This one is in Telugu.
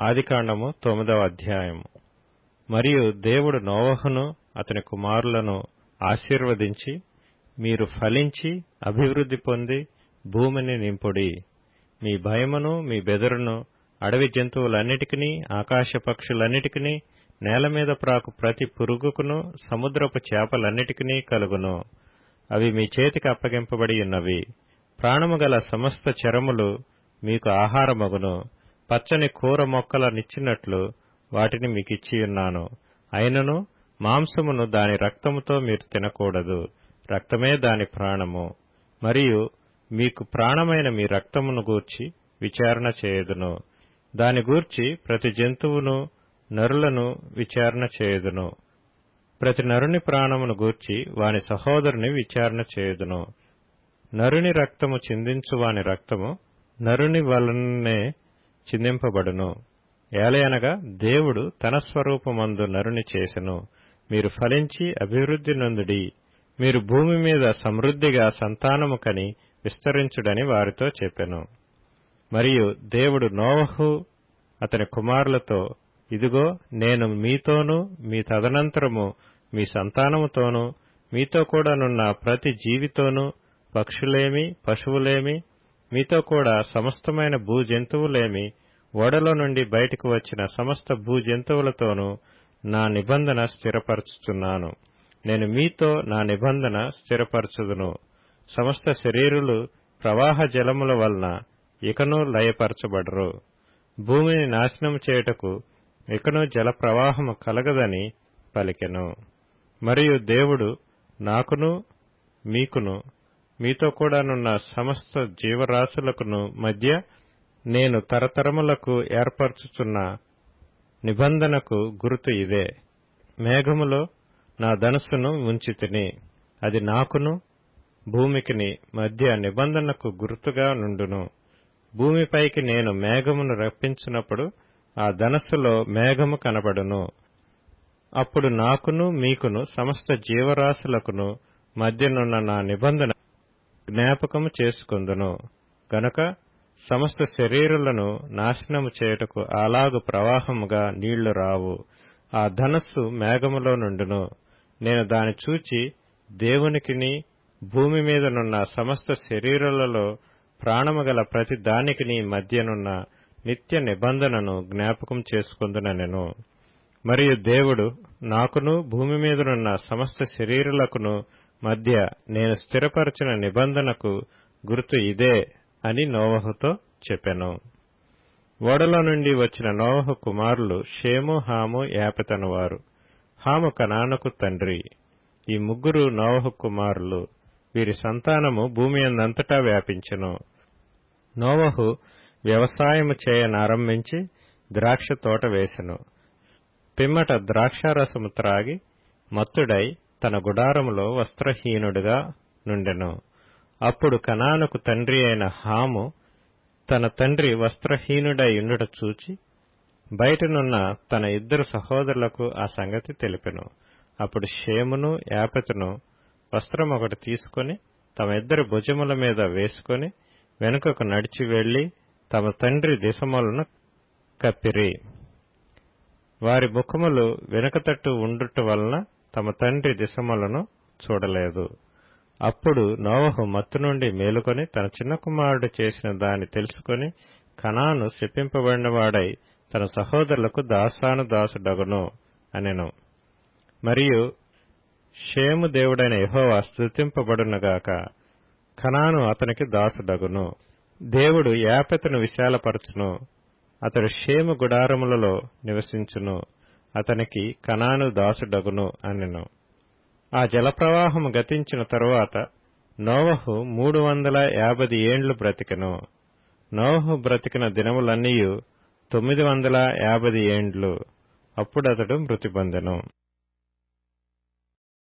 ఆదికాండము 9వ అధ్యాయము. మరియు దేవుడు నోవహును అతని కుమారులను ఆశీర్వదించి, మీరు ఫలించి అభివృద్ధి పొంది భూమిని నింపుడి. మీ భయమును మీ బెదరును అడవి జంతువులన్నిటికిని, ఆకాశ పక్షులన్నిటికిని, నేల మీద ప్రాకు ప్రతి పురుగుకును, సముద్రపు చేపలన్నిటికిని కలుగును. అవి మీ చేతికి అప్పగింపబడి ఉన్నవి. ప్రాణము గల సమస్త చరములు మీకు ఆహారమగును. పచ్చని కూర మొక్కలనిచ్చినట్లు వాటిని మీకిచ్చియున్నాను. అయినను మాంసమును దాని రక్తముతో మీరు తినకూడదు. రక్తమే దాని ప్రాణము. మరియు మీకు ప్రాణమైన మీ రక్తమును గూర్చి విచారణ చేయుదును. దాని గూర్చి ప్రతి జంతువును, నరులను విచారణ చేయుదును. ప్రతి నరుని ప్రాణమును గూర్చి వాని సహోదరుని విచారణ చేయుదును. నరుని రక్తము చిందించు వాని రక్తము నరుని వలననే చిందింపబడును. ఏలయనగా దేవుడు తన స్వరూపమందు నరుని చేసెను. మీరు ఫలించి అభివృద్ధి నొందుడి. మీరు భూమి మీద సమృద్ధిగా సంతానము కని విస్తరించుడని వారితో చెప్పెను. మరియు దేవుడు నోవహు అతని కుమారులతో, ఇదిగో, నేను మీతోనూ మీ తదనంతరము మీ సంతానముతోనూ మీతో కూడా నున్న ప్రతి జీవితోనూ, పక్షులేమి పశువులేమి, మీతో కూడా సమస్తమైన భూజంతువులేమి, ఓడలో నుండి బయటకు వచ్చిన సమస్త భూజంతువులతోనూ నా నిబంధన స్థిరపరచుచున్నాను. నేను మీతో నా నిబంధన స్థిరపరచుదును. సమస్త శరీరులు ప్రవాహ జలముల వలన ఇకను లయపరచబడరు. భూమిని నాశనం చేయుటకు ఇకను జల ప్రవాహము కలగదని పలికెను. మరియు దేవుడు నాకును మీకును మీతో కూడానున్న సమస్త జీవరాశులకును మధ్య నేను తరతరములకు ఏర్పరచుచున్న నిబంధనకు గుర్తు ఇదే. మేఘములో నా ధనుస్సును ఉంచితిని. అది నాకును భూమికిని మధ్య నిబంధనకు గుర్తుగా నుండును. భూమిపైకి నేను మేఘమును రప్పించినప్పుడు ఆ ధనస్సులో మేఘము కనబడును. అప్పుడు నాకును మీకును సమస్త జీవరాశులకును మధ్యనున్న నా నిబంధన జ్ఞాపకము చేసుకొందును. గనుక సమస్త శరీరులను నాశనము చేయుటకు అలాగు ప్రవాహముగా నీళ్లు రావు. ఆ ధనస్సు మేఘములో నుండును. నేను దాని చూచి దేవునికిని భూమి మీదనున్న సమస్త శరీరులలో ప్రాణము గల ప్రతి దానికిని మధ్యనున్న నిత్య నిబంధనను జ్ఞాపకం చేసుకొందునెను. మరియు దేవుడు నాకును భూమి మీదనున్న సమస్త శరీరులకును మధ్య నేను స్థిరపరచిన నిబంధనకు గుర్తు ఇదే అని నోవహుతో చెప్పెను. ఓడలో నుండి వచ్చిన నోవహు కుమారులు షేము, హాము, యాపెతను వారు. హాము కనానుకు తండ్రి. ఈ ముగ్గురు నోవహు కుమారులు. వీరి సంతానము భూమి అందంతటా వ్యాపించెను. నోవహు వ్యవసాయము చేయనారంభించి ద్రాక్ష తోట వేసెను. పిమ్మట ద్రాక్షారసము త్రాగి మత్తుడై తన గుడారములో వస్త్రహీనుడుగా నుండెను. అప్పుడు కనానుకు తండ్రి అయిన హాము తన తండ్రి వస్త్రహీనుడై ఉండుట చూచి బయటనున్న తన ఇద్దరు సహోదరులకు ఆ సంగతి తెలిపెను. అప్పుడు షేమును, యాపెతును వస్త్రమొకటి తీసుకొని తమ ఇద్దరి భుజముల మీద వేసుకొని వెనుకకు నడిచి వెళ్లి తమ తండ్రి దిశములను కప్పిరి. వారి ముఖములు వెనుకతట్టు ఉండుట వలన తమ తండ్రి దిశములను చూడలేదు. అప్పుడు నోవహు మత్తు నుండి మేలుకొని తన చిన్న కుమారుడు చేసిన దాన్ని తెలుసుకొని కనాను శపింపబడినవాడై తన సహోదరులకు దాసానుదాసుడగును అనెను. మరియు షేము దేవుడైన యెహోవా స్తుతింపబడునుగాక. కనాను అతనికి దాసుడగును. దేవుడు యాపెతును విశాలపరచును. అతడు షేము గుడారములలో నివసించును. అతనికి కనాను దాసుడగును అనెను. ఆ జలప్రవాహము గతించిన తరువాత నోవహు 350 ఏండ్లు బ్రతికెను. నోవహు బ్రతికిన దినములన్నీయు 950 ఏండ్లు. అప్పుడతడు మృతి పొందెను.